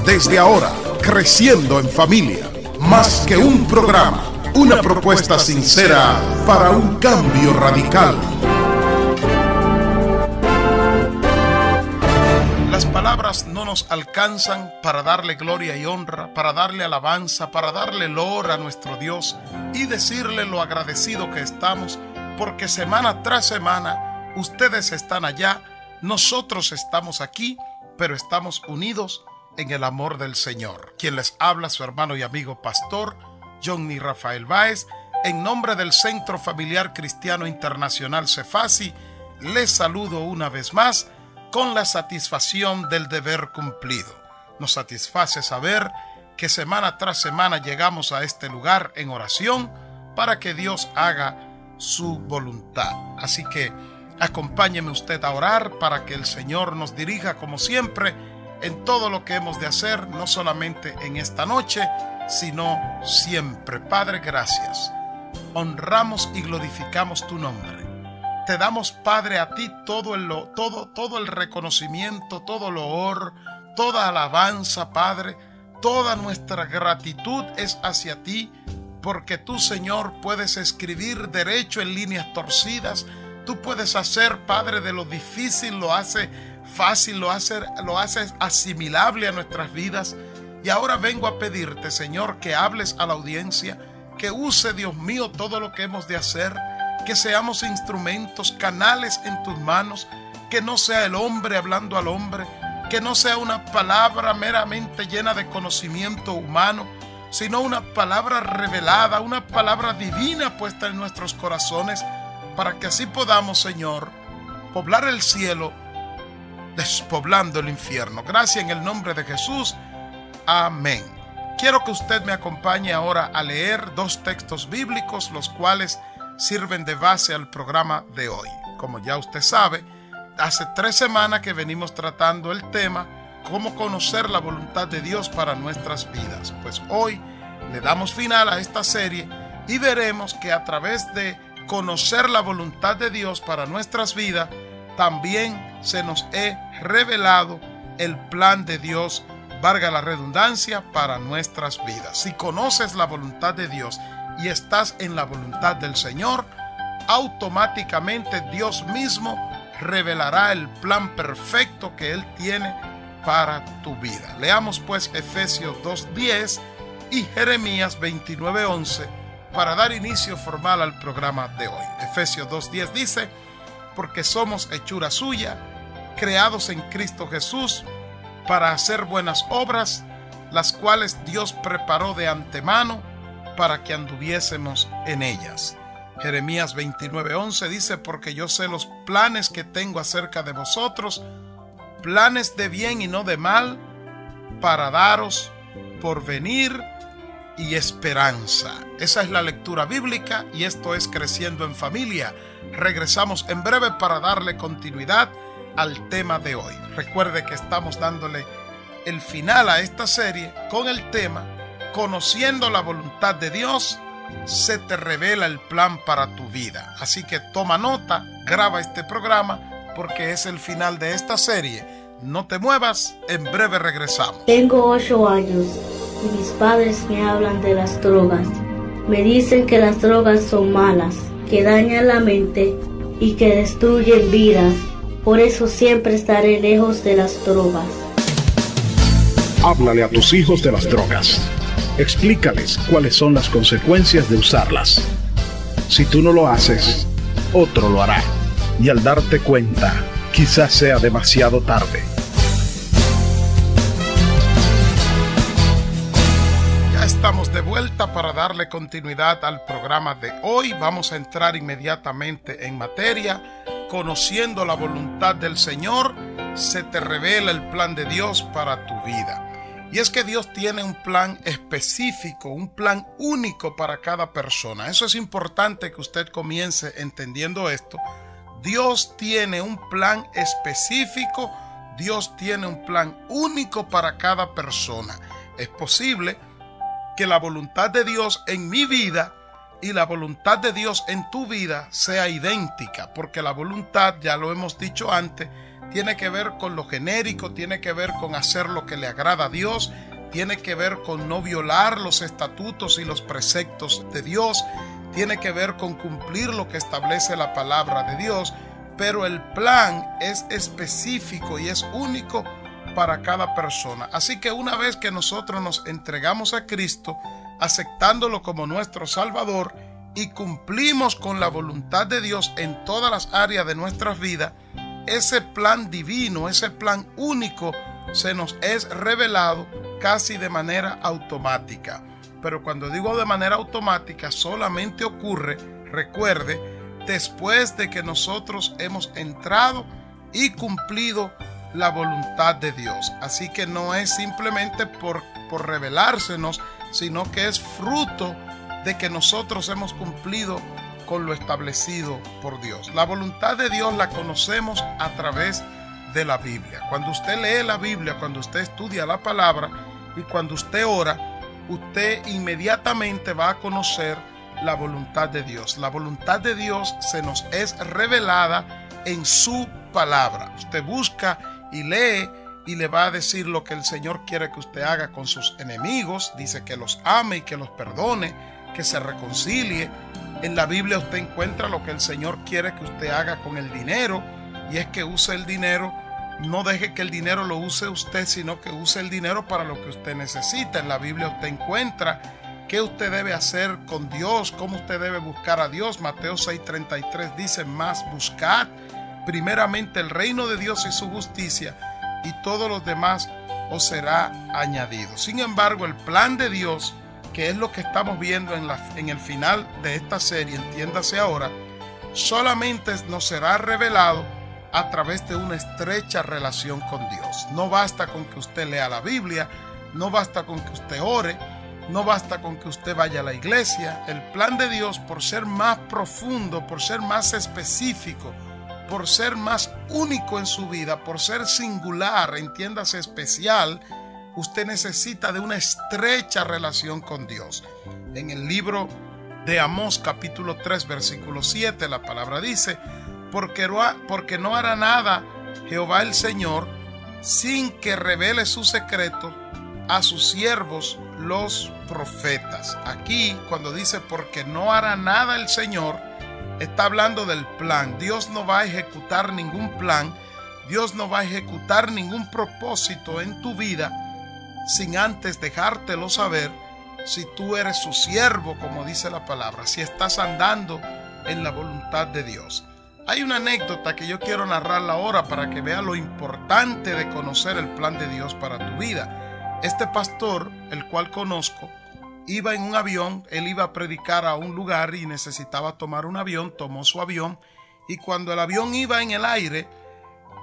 Desde ahora, creciendo en familia. Más que un programa, una propuesta sincera para un cambio radical. Las palabras no nos alcanzan para darle gloria y honra, para darle alabanza, para darle loor a nuestro Dios y decirle lo agradecido que estamos, porque semana tras semana ustedes están allá, nosotros estamos aquí, pero estamos unidos en el amor del Señor. Quien les habla, su hermano y amigo pastor Johnny Rafael Báez, en nombre del Centro Familiar Cristiano Internacional Cefasi, les saludo una vez más con la satisfacción del deber cumplido. Nos satisface saber que semana tras semana llegamos a este lugar en oración para que Dios haga su voluntad. Así que acompáñeme usted a orar para que el Señor nos dirija como siempre en todo lo que hemos de hacer, no solamente en esta noche, sino siempre. Padre, gracias. Honramos y glorificamos tu nombre. Te damos, Padre, a ti todo el reconocimiento, todo el loor, toda alabanza, Padre. Toda nuestra gratitud es hacia ti, porque tú, Señor, puedes escribir derecho en líneas torcidas. Tú puedes hacer, Padre, de lo difícil, lo hace fácil, lo haces asimilable a nuestras vidas. Y ahora vengo a pedirte, Señor, que hables a la audiencia, que use, Dios mío, todo lo que hemos de hacer, que seamos instrumentos, canales en tus manos, que no sea el hombre hablando al hombre, que no sea una palabra meramente llena de conocimiento humano, sino una palabra revelada, una palabra divina puesta en nuestros corazones, para que así podamos, Señor, poblar el cielo, despoblando el infierno. Gracias en el nombre de Jesús. Amén. Quiero que usted me acompañe ahora a leer dos textos bíblicos, los cuales sirven de base al programa de hoy. Como ya usted sabe, hace 3 semanas que venimos tratando el tema cómo conocer la voluntad de Dios para nuestras vidas. Pues hoy le damos final a esta serie y veremos que a través de conocer la voluntad de Dios para nuestras vidas, también se nos ha revelado el plan de Dios, valga la redundancia, para nuestras vidas. Si conoces la voluntad de Dios y estás en la voluntad del Señor, automáticamente Dios mismo revelará el plan perfecto que Él tiene para tu vida. Leamos pues Efesios 2:10 y Jeremías 29:11 para dar inicio formal al programa de hoy. Efesios 2:10 dice: porque somos hechura suya, creados en Cristo Jesús, para hacer buenas obras, las cuales Dios preparó de antemano para que anduviésemos en ellas. Jeremías 29:11 dice: porque yo sé los planes que tengo acerca de vosotros, planes de bien y no de mal, para daros porvenir y esperanza. Esa es la lectura bíblica y esto es Creciendo en Familia. Regresamos en breve para darle continuidad al tema de hoy. Recuerde que estamos dándole el final a esta serie con el tema Conociendo la voluntad de Dios, se te revela el plan para tu vida. Así que toma nota, graba este programa porque es el final de esta serie. No te muevas, en breve regresamos. Tengo 8 años y mis padres me hablan de las drogas. Me dicen que las drogas son malas, que dañan la mente y que destruyen vidas. Por eso siempre estaré lejos de las drogas. Háblale a tus hijos de las drogas. Explícales cuáles son las consecuencias de usarlas. Si tú no lo haces, otro lo hará. Y al darte cuenta, quizás sea demasiado tarde. Ya estamos de vuelta para darle continuidad al programa de hoy. Vamos a entrar inmediatamente en materia. Conociendo la voluntad del Señor, se te revela el plan de Dios para tu vida. Y es que Dios tiene un plan específico, un plan único para cada persona. Eso es importante que usted comience entendiendo esto. Dios tiene un plan específico, Dios tiene un plan único para cada persona. Es posible que la voluntad de Dios en mi vida y la voluntad de Dios en tu vida sea idéntica, porque la voluntad, ya lo hemos dicho antes, tiene que ver con lo genérico, tiene que ver con hacer lo que le agrada a Dios, tiene que ver con no violar los estatutos y los preceptos de Dios, tiene que ver con cumplir lo que establece la palabra de Dios, pero el plan es específico y es único para cada persona. Así que una vez que nosotros nos entregamos a Cristo, aceptándolo como nuestro Salvador y cumplimos con la voluntad de Dios en todas las áreas de nuestras vidas, ese plan divino, ese plan único se nos es revelado casi de manera automática. Pero cuando digo de manera automática, solamente ocurre, recuerde, después de que nosotros hemos entrado y cumplido la voluntad de Dios. Así que no es simplemente por revelársenos, sino que es fruto de que nosotros hemos cumplido con lo establecido por Dios. La voluntad de Dios la conocemos a través de la Biblia. Cuando usted lee la Biblia, cuando usted estudia la palabra y cuando usted ora, usted inmediatamente va a conocer la voluntad de Dios. La voluntad de Dios se nos es revelada en su palabra. Usted busca y lee y le va a decir lo que el Señor quiere que usted haga con sus enemigos. Dice que los ame y que los perdone, que se reconcilie. En la Biblia usted encuentra lo que el Señor quiere que usted haga con el dinero, y es que use el dinero. No deje que el dinero lo use usted, sino que use el dinero para lo que usted necesita. En la Biblia usted encuentra qué usted debe hacer con Dios, cómo usted debe buscar a Dios. Mateo 6:33 dice: más buscad primeramente el reino de Dios y su justicia, y todo lo demás os será añadido. Sin embargo, el plan de Dios, que es lo que estamos viendo en el final de esta serie, entiéndase ahora, solamente nos será revelado a través de una estrecha relación con Dios. No basta con que usted lea la Biblia, no basta con que usted ore, no basta con que usted vaya a la iglesia. El plan de Dios, por ser más profundo, por ser más específico, por ser más único en su vida, por ser singular, entiéndase especial, usted necesita de una estrecha relación con Dios. En el libro de Amós capítulo 3 versículo 7 la palabra dice: porque no hará nada Jehová el Señor sin que revele su secreto a sus siervos los profetas. Aquí cuando dice porque no hará nada el Señor, está hablando del plan. Dios no va a ejecutar ningún plan, Dios no va a ejecutar ningún propósito en tu vida sin antes dejártelo saber si tú eres su siervo, como dice la palabra, si estás andando en la voluntad de Dios. Hay una anécdota que yo quiero narrarla ahora para que vea lo importante de conocer el plan de Dios para tu vida. Este pastor, el cual conozco, iba en un avión. Él iba a predicar a un lugar y necesitaba tomar un avión. Tomó su avión, y cuando el avión iba en el aire,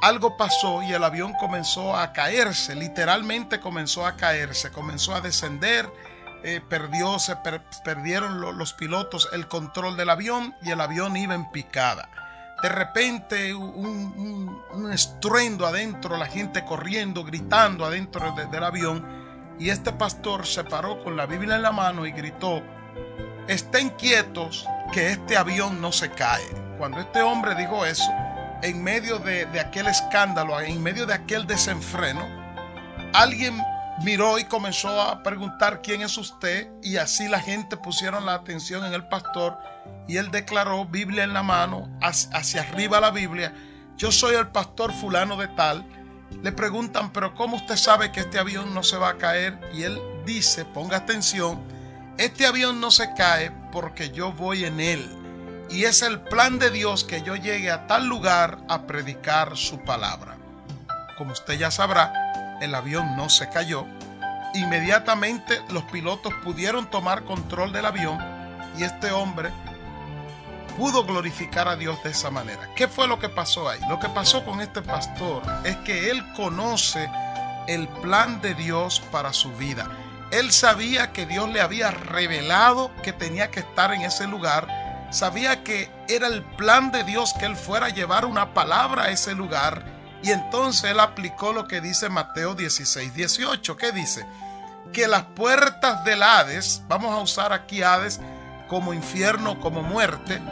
algo pasó y el avión comenzó a caerse. Literalmente comenzó a caerse, comenzó a descender. Perdieron los pilotos el control del avión y el avión iba en picada. De repente un estruendo adentro, la gente corriendo, gritando adentro del avión, y este pastor se paró con la Biblia en la mano y gritó: estén quietos, que este avión no se cae. Cuando este hombre dijo eso, en medio de aquel escándalo, en medio de aquel desenfreno, alguien miró y comenzó a preguntar: ¿quién es usted? Y así la gente pusieron la atención en el pastor, y él declaró, Biblia en la mano, hacia arriba la Biblia: yo soy el pastor fulano de tal. Le preguntan: ¿pero cómo usted sabe que este avión no se va a caer? Y él dice, ponga atención: este avión no se cae porque yo voy en él, y es el plan de Dios que yo llegue a tal lugar a predicar su palabra. Como usted ya sabrá, el avión no se cayó. Inmediatamente los pilotos pudieron tomar control del avión, y este hombre pudo glorificar a Dios de esa manera. ¿Qué fue lo que pasó ahí? Lo que pasó con este pastor es que él conoce el plan de Dios para su vida. Él sabía que Dios le había revelado que tenía que estar en ese lugar. Sabía que era el plan de Dios que él fuera a llevar una palabra a ese lugar. Y entonces él aplicó lo que dice Mateo 16:18. ¿Qué dice? Que las puertas del Hades, vamos a usar aquí Hades como infierno, como muerte,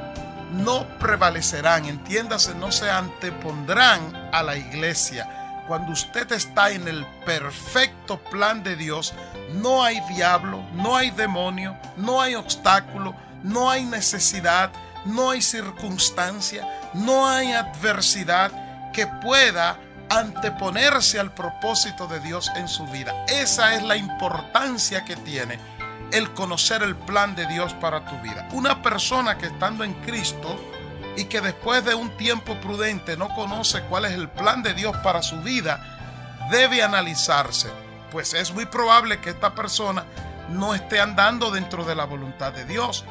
no prevalecerán, entiéndase, no se antepondrán a la iglesia. Cuando usted está en el perfecto plan de Dios, no hay diablo, no hay demonio, no hay obstáculo, no hay necesidad, no hay circunstancia, no hay adversidad que pueda anteponerse al propósito de Dios en su vida. Esa es la importancia que tiene el conocer el plan de Dios para tu vida. Una persona que estando en Cristo y que después de un tiempo prudente no conoce cuál es el plan de Dios para su vida, debe analizarse, pues es muy probable que esta persona no esté andando dentro de la voluntad de Dios.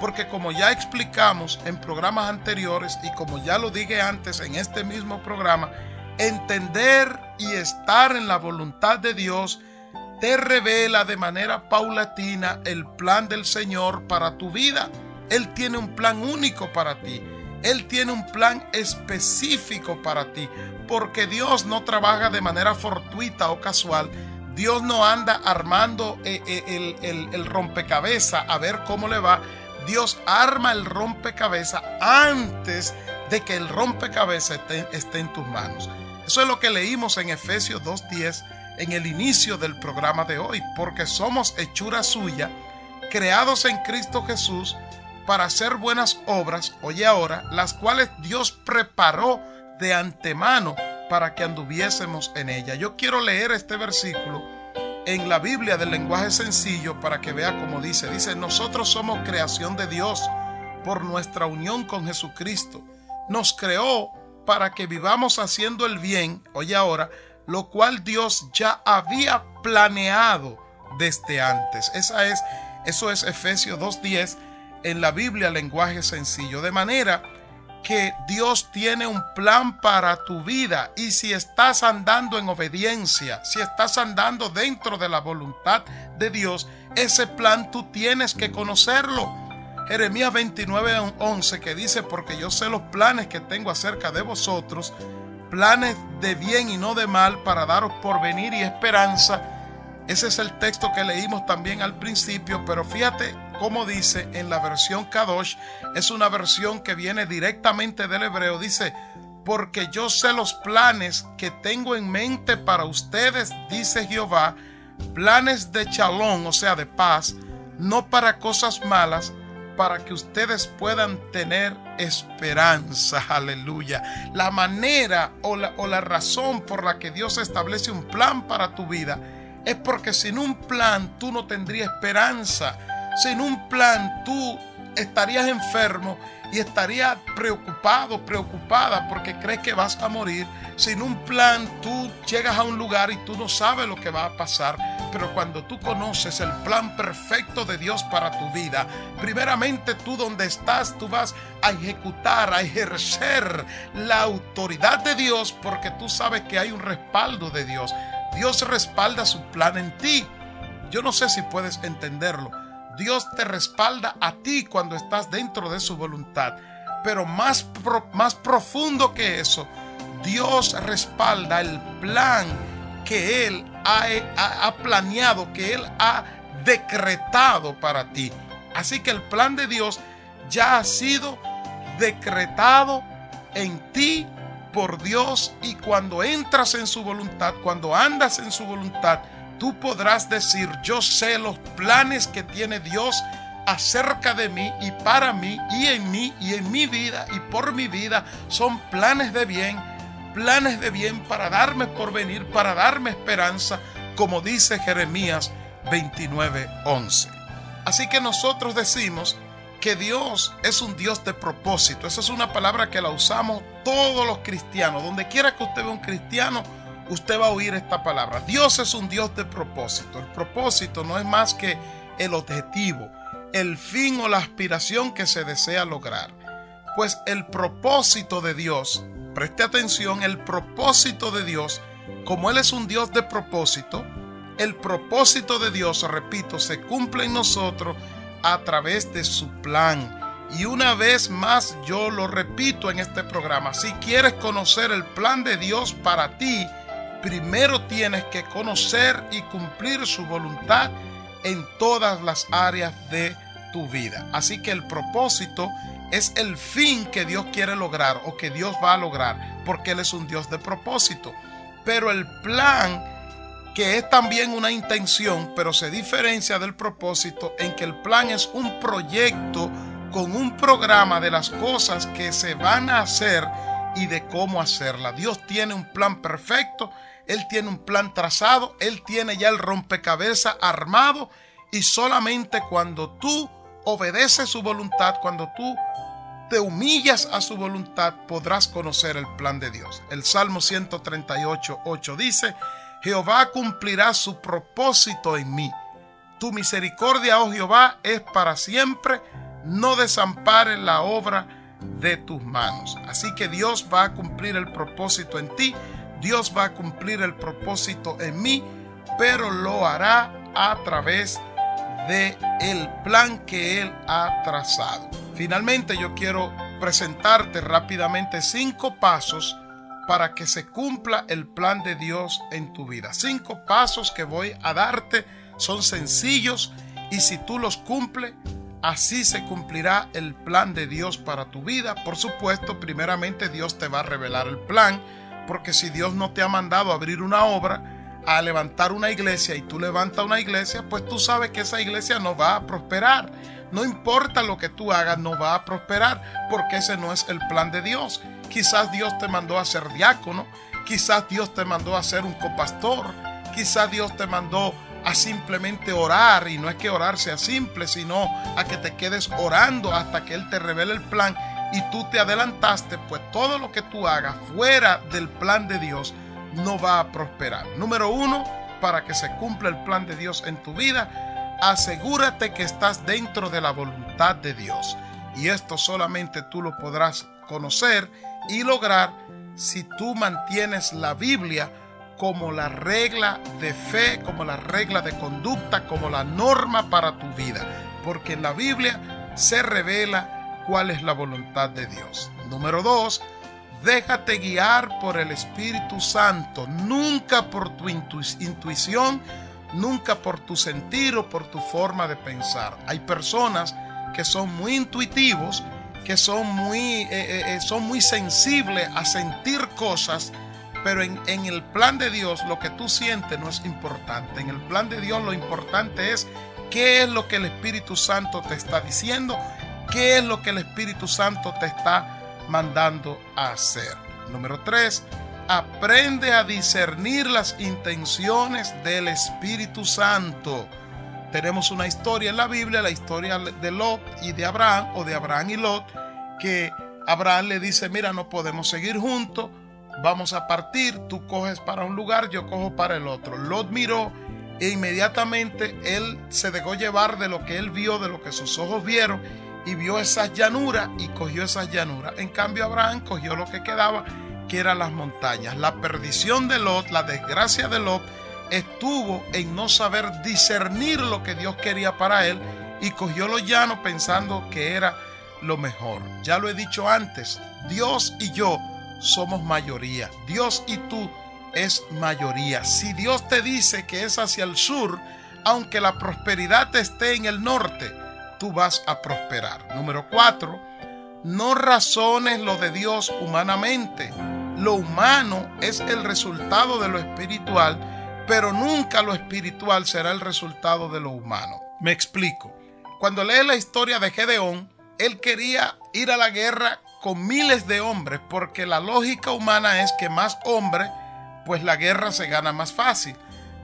Porque como ya explicamos en programas anteriores y como ya lo dije antes en este mismo programa, entender y estar en la voluntad de Dios te revela de manera paulatina el plan del Señor para tu vida. Él tiene un plan único para ti. Él tiene un plan específico para ti, porque Dios no trabaja de manera fortuita o casual. Dios no anda armando el rompecabezas a ver cómo le va. Dios arma el rompecabezas antes de que el rompecabezas esté en tus manos. Eso es lo que leímos en Efesios 2:10 en el inicio del programa de hoy, porque somos hechura suya, creados en Cristo Jesús para hacer buenas obras, oye ahora, las cuales Dios preparó de antemano para que anduviésemos en ella. Yo quiero leer este versículo en la Biblia del lenguaje sencillo para que vea cómo dice. Dice: nosotros somos creación de Dios por nuestra unión con Jesucristo. Nos creó para que vivamos haciendo el bien, oye ahora, lo cual Dios ya había planeado desde antes. Eso es Efesios 2:10 en la Biblia lenguaje sencillo. De manera que Dios tiene un plan para tu vida, y si estás andando en obediencia, si estás andando dentro de la voluntad de Dios, ese plan tú tienes que conocerlo. Jeremías 29:11, que dice: porque yo sé los planes que tengo acerca de vosotros, planes de bien y no de mal, para daros porvenir y esperanza. Ese es el texto que leímos también al principio, pero fíjate cómo dice en la versión Kadosh. Es una versión que viene directamente del hebreo. Dice: porque yo sé los planes que tengo en mente para ustedes, dice Jehová, planes de shalom, o sea, de paz, no para cosas malas, para que ustedes puedan tener esperanza. Aleluya. La manera o la razón por la que Dios establece un plan para tu vida es porque sin un plan tú no tendrías esperanza. Sin un plan tú estarías enfermo y estarías preocupada porque crees que vas a morir. Sin un plan tú llegas a un lugar y tú no sabes lo que va a pasar. Pero cuando tú conoces el plan perfecto de Dios para tu vida, primeramente tú donde estás, tú vas a ejecutar, a ejercer la autoridad de Dios, porque tú sabes que hay un respaldo de Dios. Dios respalda su plan en ti. Yo no sé si puedes entenderlo. Dios te respalda a ti cuando estás dentro de su voluntad. Pero más profundo que eso, Dios respalda el plan que Él ha planeado, que Él ha decretado para ti. Así que el plan de Dios ya ha sido decretado en ti por Dios, y cuando entras en su voluntad, cuando andas en su voluntad, tú podrás decir: yo sé los planes que tiene Dios acerca de mí y para mí y en mi vida y por mi vida. Son planes de bien para darme porvenir, para darme esperanza, como dice Jeremías 29:11. Así que nosotros decimos que Dios es un Dios de propósito. Esa es una palabra que la usamos todos los cristianos. Donde quiera que usted vea un cristiano, usted va a oír esta palabra. Dios es un Dios de propósito. El propósito no es más que el objetivo, el fin o la aspiración que se desea lograr. Pues el propósito de Dios, preste atención, el propósito de Dios, como Él es un Dios de propósito, el propósito de Dios, repito, se cumple en nosotros a través de su plan. Y una vez más yo lo repito en este programa: si quieres conocer el plan de Dios para ti, primero tienes que conocer y cumplir su voluntad en todas las áreas de tu vida. Así que el propósito es el fin que Dios quiere lograr o que Dios va a lograr, porque Él es un Dios de propósito. Pero el plan, que es también una intención, pero se diferencia del propósito en que el plan es un proyecto con un programa de las cosas que se van a hacer y de cómo hacerla. Dios tiene un plan perfecto, Él tiene un plan trazado, Él tiene ya el rompecabezas armado, y solamente cuando tú obedeces su voluntad, cuando tú te humillas a su voluntad, podrás conocer el plan de Dios. El Salmo 138:8 dice: Jehová cumplirá su propósito en mí. Tu misericordia, oh Jehová, es para siempre. No desampares la obra de tus manos. Así que Dios va a cumplir el propósito en ti. Dios va a cumplir el propósito en mí, pero lo hará a través del plan que Él ha trazado. Finalmente, yo quiero presentarte rápidamente 5 pasos para que se cumpla el plan de Dios en tu vida. 5 pasos que voy a darte, son sencillos, y si tú los cumples, así se cumplirá el plan de Dios para tu vida. Por supuesto, primeramente Dios te va a revelar el plan, porque si Dios no te ha mandado a abrir una obra, a levantar una iglesia, y tú levantas una iglesia, pues tú sabes que esa iglesia no va a prosperar. No importa lo que tú hagas, no va a prosperar, porque ese no es el plan de Dios. Quizás Dios te mandó a ser diácono, quizás Dios te mandó a ser un copastor, quizás Dios te mandó a simplemente orar, y no es que orar sea simple, sino a que te quedes orando hasta que Él te revele el plan y tú te adelantaste. Pues todo lo que tú hagas fuera del plan de Dios no va a prosperar. Número 1, para que se cumpla el plan de Dios en tu vida, asegúrate que estás dentro de la voluntad de Dios. Y esto solamente tú lo podrás conocer y lograr si tú mantienes la Biblia como la regla de fe, como la regla de conducta, como la norma para tu vida. Porque en la Biblia se revela cuál es la voluntad de Dios. Número 2, déjate guiar por el Espíritu Santo, nunca por tu intuición, nunca por tu sentir o por tu forma de pensar. Hay personas que son muy intuitivos, que son muy sensibles a sentir cosas, pero en el plan de Dios lo que tú sientes no es importante. En el plan de Dios lo importante es qué es lo que el Espíritu Santo te está diciendo, qué es lo que el Espíritu Santo te está mandando a hacer. Número 3, aprende a discernir las intenciones del Espíritu Santo. Tenemos una historia en la Biblia, la historia de Lot y de Abraham, o de Abraham y Lot, que Abraham le dice: mira, no podemos seguir juntos, vamos a partir, tú coges para un lugar, yo cojo para el otro. Lot miró e inmediatamente él se dejó llevar de lo que él vio, de lo que sus ojos vieron, y vio esas llanuras y cogió esas llanuras. En cambio, Abraham cogió lo que quedaba, que eran las montañas. La perdición de Lot, la desgracia de Lot, estuvo en no saber discernir lo que Dios quería para él, y cogió lo llano pensando que era lo mejor. Ya lo he dicho antes, Dios y yo somos mayoría. Dios y tú es mayoría. Si Dios te dice que es hacia el sur, aunque la prosperidad esté en el norte, tú vas a prosperar. Número 4, no razones lo de Dios humanamente. Lo humano es el resultado de lo espiritual, pero nunca lo espiritual será el resultado de lo humano. Me explico. Cuando lees la historia de Gedeón, él quería ir a la guerra con miles de hombres, porque la lógica humana es que más hombres, pues la guerra se gana más fácil.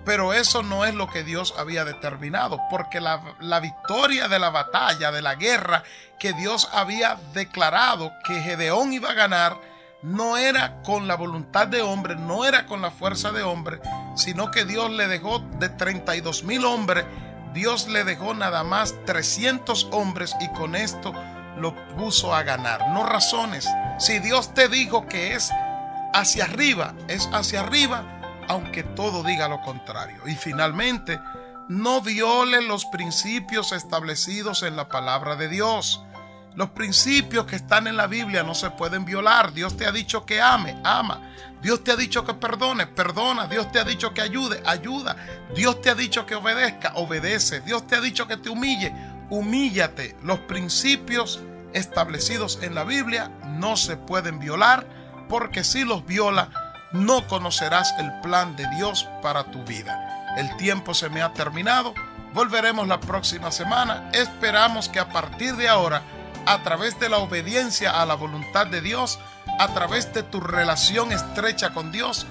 Pero eso no es lo que Dios había determinado, porque la victoria de la batalla, de la guerra que Dios había declarado que Gedeón iba a ganar, no era con la voluntad de hombre, no era con la fuerza de hombre, sino que Dios le dejó de 32,000 hombres, Dios le dejó nada más 300 hombres, y con esto lo puso a ganar. No razones. Si Dios te dijo que es hacia arriba, es hacia arriba, aunque todo diga lo contrario. Y finalmente, no violes los principios establecidos en la palabra de Dios. Los principios que están en la Biblia no se pueden violar. Dios te ha dicho que ame, ama. Dios te ha dicho que perdone, perdona. Dios te ha dicho que ayude, ayuda. Dios te ha dicho que obedezca, obedece. Dios te ha dicho que te humille, humíllate. Los principios establecidos en la Biblia no se pueden violar, porque si los viola, no conocerás el plan de Dios para tu vida. El tiempo se me ha terminado. Volveremos la próxima semana. Esperamos que a partir de ahora, a través de la obediencia a la voluntad de Dios, a través de tu relación estrecha con Dios,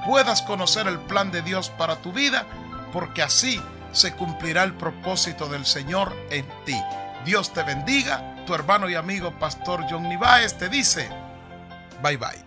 puedas conocer el plan de Dios para tu vida, porque así se cumplirá el propósito del Señor en ti. Dios te bendiga. Tu hermano y amigo Pastor John Niváez te dice, bye bye.